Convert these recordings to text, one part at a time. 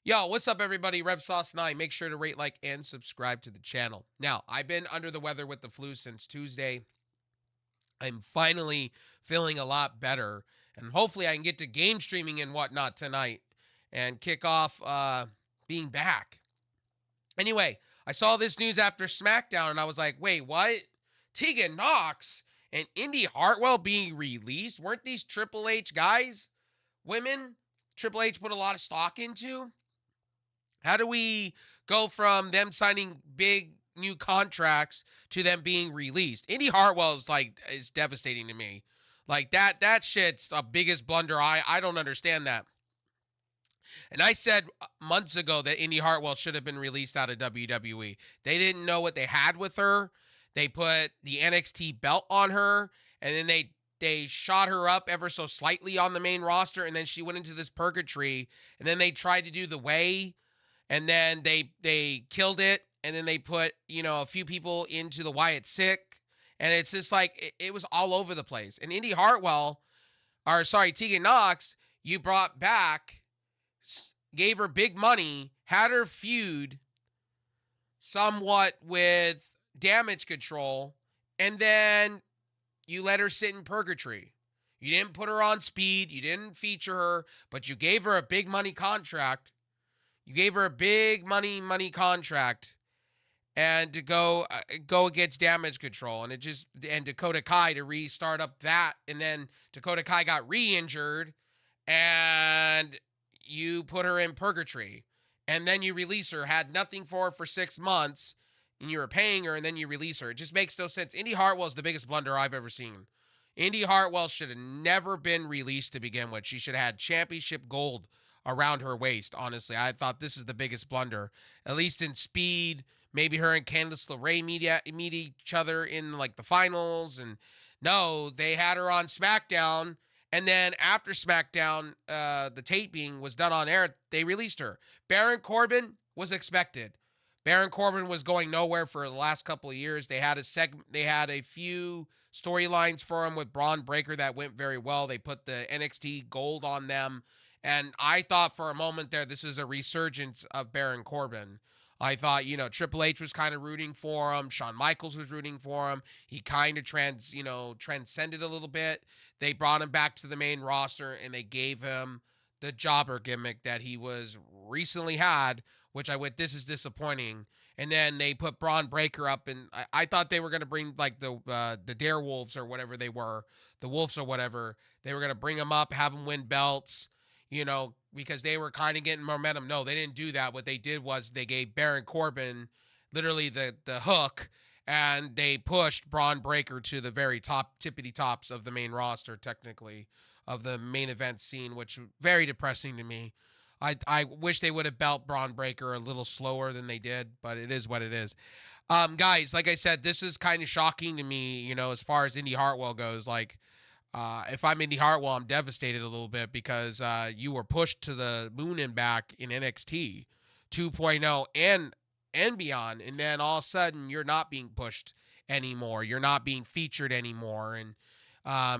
Yo, what's up, everybody? RevSauce9. Make sure to rate, like, and subscribe to the channel. Now, I've been under the weather with the flu since Tuesday. I'm finally feeling a lot better, and hopefully I can get to game streaming and whatnot tonight and kick off being back. Anyway, I saw this news after SmackDown, and I was like, wait, what? Teagan Knox and Indi Hartwell being released? Weren't these Triple H guys? Women? Triple H put a lot of stock into? How do we go from them signing big new contracts to them being released? Indi Hartwell is devastating to me. Like that shit's the biggest blunder. I don't understand that. And I said months ago that Indi Hartwell should have been released out of WWE. They didn't know what they had with her. They put the NXT belt on her, and then they shot her up ever so slightly on the main roster, and then she went into this purgatory, and then they tried to do the way, and then they killed it, and then they put a few people into the Wyatt Sick, and it's just like it was all over the place. And Indi Hartwell, or sorry, Teagan Knox, you brought back, gave her big money, had her feud somewhat with Damage Control, and then you let her sit in purgatory. You didn't put her on Speed, you didn't feature her, but you gave her a big money contract. You gave her a big money contract, and to go against Damage Control, and Dakota Kai to restart up that, and then Dakota Kai got re-injured, and you put her in purgatory, and then you release her. Had nothing for her for 6 months, and you were paying her, and then you release her. It just makes no sense. Indi Hartwell is the biggest blunder I've ever seen. Indi Hartwell should have never been released to begin with. She should have had championship gold around her waist, honestly. I thought this is the biggest blunder. At least in Speed, maybe her and Candice LeRae meet each other in like the finals. And no, they had her on SmackDown. And then after SmackDown, the taping was done on air, they released her. Baron Corbin was expected. Baron Corbin was going nowhere for the last couple of years. They had a few storylines for him with Braun Breaker that went very well. They put the NXT gold on them. And I thought for a moment there, this is a resurgence of Baron Corbin. I thought, Triple H was kind of rooting for him. Shawn Michaels was rooting for him. He kind of transcended a little bit. They brought him back to the main roster, and they gave him the jobber gimmick that he was recently had, which I went, this is disappointing. And then they put Braun Breaker up, and I thought they were going to bring like the Dare Wolves or whatever they were, the Wolves or whatever. They were going to bring him up, have him win belts, because they were kind of getting momentum. No, they didn't do that. What they did was they gave Baron Corbin literally the hook, and they pushed Braun Breaker to the very tippity tops of the main roster, technically, of the main event scene, which was very depressing to me. I wish they would have belt Braun Breaker a little slower than they did, but it is what it is. Guys, like I said, this is kind of shocking to me, as far as Indi Hartwell goes. Like, if I'm Indi Hartwell, I'm devastated a little bit because you were pushed to the moon and back in NXT 2.0 and beyond, and then all of a sudden you're not being pushed anymore. You're not being featured anymore, and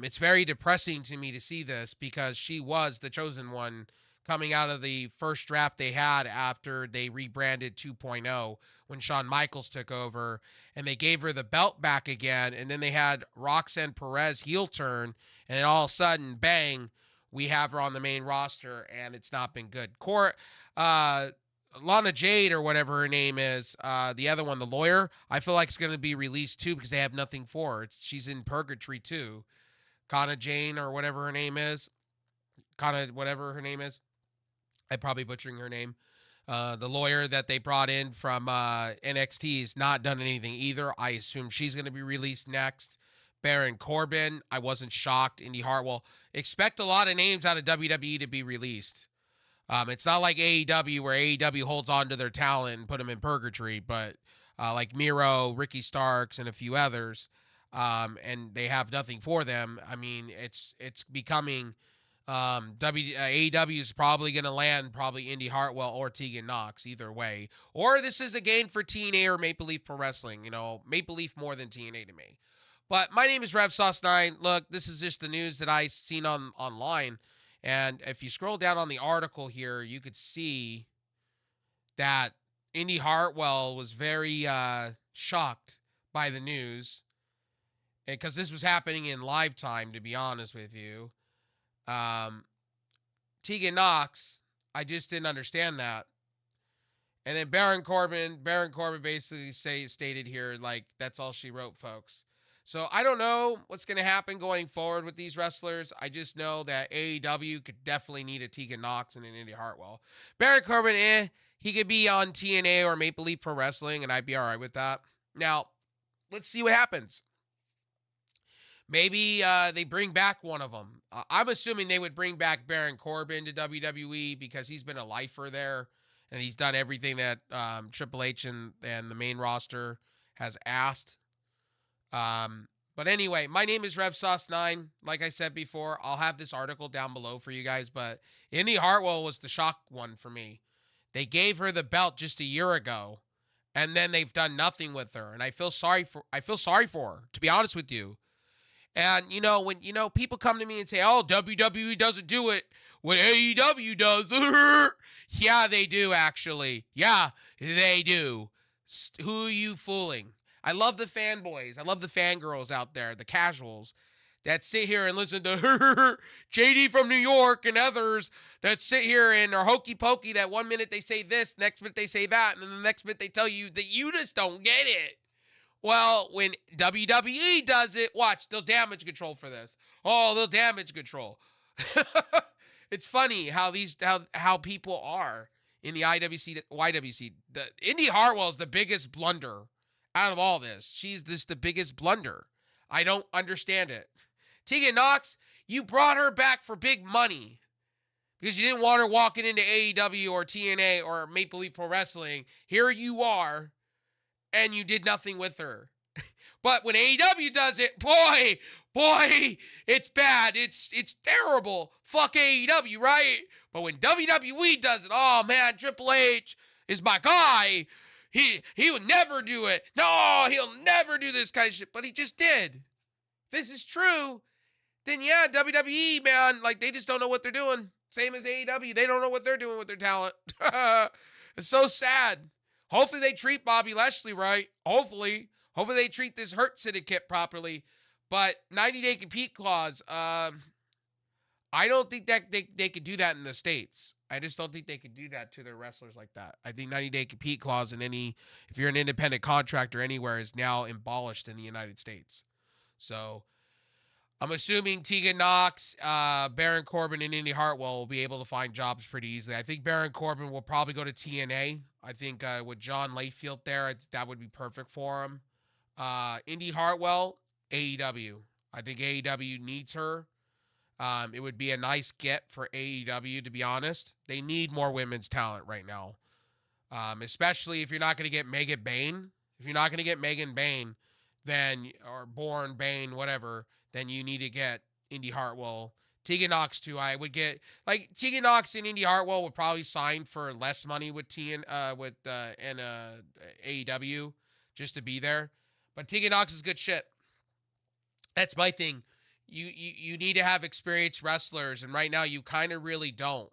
it's very depressing to me to see this because she was the chosen one coming out of the first draft they had after they rebranded 2.0 when Shawn Michaels took over, and they gave her the belt back again, and then they had Roxanne Perez heel turn, and then all of a sudden, bang, we have her on the main roster, and it's not been good. Lana Jade, or whatever her name is, the other one, the lawyer, I feel like it's going to be released too because they have nothing for her. She's in purgatory too. Kana Jane, or whatever her name is. Whatever her name is. I'm probably butchering her name. The lawyer that they brought in from NXT has not done anything either. I assume she's going to be released next. Baron Corbin, I wasn't shocked. Indi Hartwell. Expect a lot of names out of WWE to be released. It's not like AEW, where AEW holds on to their talent and put them in purgatory, but like Miro, Ricky Starks, and a few others, and they have nothing for them. I mean, it's becoming... AEW is probably going to land Indi Hartwell or Teagan Knox, either way. Or this is a gain for TNA or Maple Leaf Pro Wrestling. Maple Leaf more than TNA to me. But my name is RevSauce9. Look, this is just the news that I seen online. And if you scroll down on the article here, you could see that Indi Hartwell was very shocked by the news because this was happening in live time, to be honest with you. Um, Teagan Knox, I just didn't understand that. And then Baron Corbin basically stated here, like, that's all she wrote, folks. So I don't know what's going to happen going forward with these wrestlers. I just know that AEW could definitely need a Teagan Knox and an Indi Hartwell. Baron Corbin, he could be on TNA or Maple Leaf Pro Wrestling, and I'd be all right with that. Now, let's see what happens. Maybe they bring back one of them. I'm assuming they would bring back Baron Corbin to WWE because he's been a lifer there, and he's done everything that Triple H and the main roster has asked. But anyway, my name is RevSauce9. Like I said before, I'll have this article down below for you guys. But Indi Hartwell was the shock one for me. They gave her the belt just a year ago, and then they've done nothing with her. And I feel sorry for her, to be honest with you. And when people come to me and say, "Oh, WWE doesn't do it what AEW does," yeah, they do actually. Yeah, they do. Who are you fooling? I love the fanboys. I love the fangirls out there, the casuals that sit here and listen to JD from New York and others that sit here and are hokey pokey. That one minute they say this, next minute they say that, and then the next minute they tell you that you just don't get it. Well, when WWE does it, watch, they'll damage control for this. Oh, they'll damage control. It's funny how people are in the IWC, YWC. The Indi Hartwell is the biggest blunder out of all this. She's the biggest blunder. I don't understand it. Teagan Knox, you brought her back for big money because you didn't want her walking into AEW or TNA or Maple Leaf Pro Wrestling. Here you are, and you did nothing with her. But when AEW does it, boy, it's bad. It's terrible. Fuck AEW, right? But when WWE does it, oh man, Triple H is my guy. He would never do it. No, he'll never do this kind of shit. But he just did. If this is true, then yeah, WWE, man, like they just don't know what they're doing. Same as AEW. They don't know what they're doing with their talent. It's so sad. Hopefully they treat Bobby Lashley right. Hopefully they treat this Hurt Syndicate properly. But 90-day compete clause, I don't think that they could do that in the States. I just don't think they could do that to their wrestlers like that. I think 90-day compete clause if you're an independent contractor anywhere, is now abolished in the United States. So I'm assuming Teagan Knox, Baron Corbin, and Indi Hartwell will be able to find jobs pretty easily. I think Baron Corbin will probably go to TNA. I think with John Layfield there, that would be perfect for him. Indi Hartwell, AEW. I think AEW needs her. It would be a nice get for AEW, to be honest. They need more women's talent right now. Especially if you're not going to get Megan Bayne. If you're not going to get Megan Bayne, or Born Bayne, whatever, then you need to get Indi Hartwell. Teagan Knox, too. I would get, like, Teagan Knox and Indi Hartwell would probably sign for less money with AEW just to be there. But Teagan Knox is good shit. That's my thing. You need to have experienced wrestlers, and right now you kind of really don't.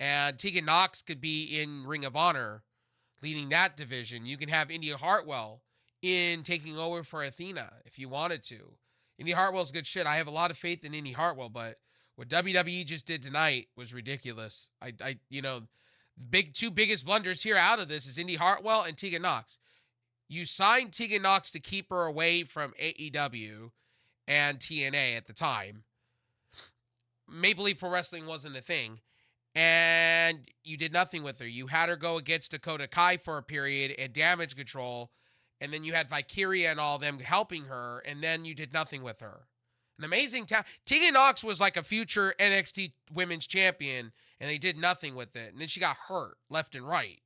And Teagan Knox could be in Ring of Honor, leading that division. You can have Indi Hartwell in taking over for Athena if you wanted to. Indi Hartwell's good shit. I have a lot of faith in Indi Hartwell, but what WWE just did tonight was ridiculous. Two biggest blunders here out of this is Indi Hartwell and Teagan Knox. You signed Teagan Knox to keep her away from AEW and TNA at the time. Maple Leaf Pro Wrestling wasn't a thing. And you did nothing with her. You had her go against Dakota Kai for a period and Damage Control. And then you had Valkyria and all them helping her. And then you did nothing with her. An amazing talent. Teagan Knox was like a future NXT Women's Champion. And they did nothing with it. And then she got hurt left and right.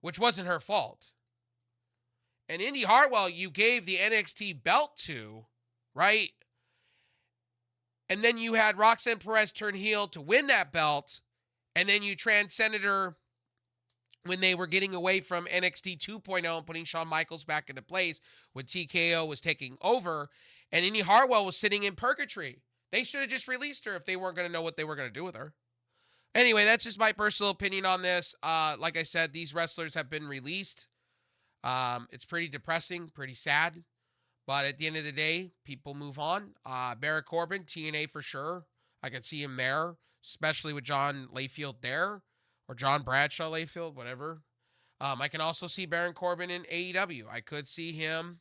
Which wasn't her fault. And Indi Hartwell, you gave the NXT belt to, right? And then you had Roxanne Perez turn heel to win that belt. And then you transcended her when they were getting away from NXT 2.0 and putting Shawn Michaels back into place when TKO was taking over. And Indi Hartwell was sitting in purgatory. They should have just released her if they weren't going to know what they were going to do with her. Anyway, that's just my personal opinion on this. Like I said, these wrestlers have been released. It's pretty depressing, pretty sad. But at the end of the day, people move on. Baron Corbin, TNA for sure. I could see him there, especially with John Layfield there, or John Bradshaw Layfield, whatever. I can also see Baron Corbin in AEW. I could see him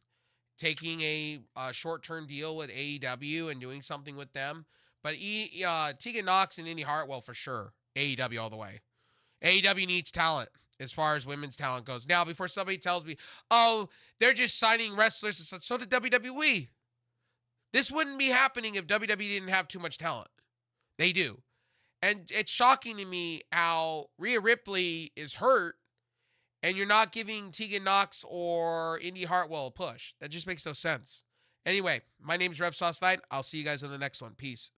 taking a short-term deal with AEW and doing something with them. But Teagan Knox and Indi Hartwell for sure. AEW all the way. AEW needs talent as far as women's talent goes. Now, before somebody tells me, oh, they're just signing wrestlers, so did WWE. This wouldn't be happening if WWE didn't have too much talent. They do. And it's shocking to me how Rhea Ripley is hurt and you're not giving Teagan Knox or Indi Hartwell a push. That just makes no sense. Anyway, my name is RevSauce9. I'll see you guys in the next one. Peace.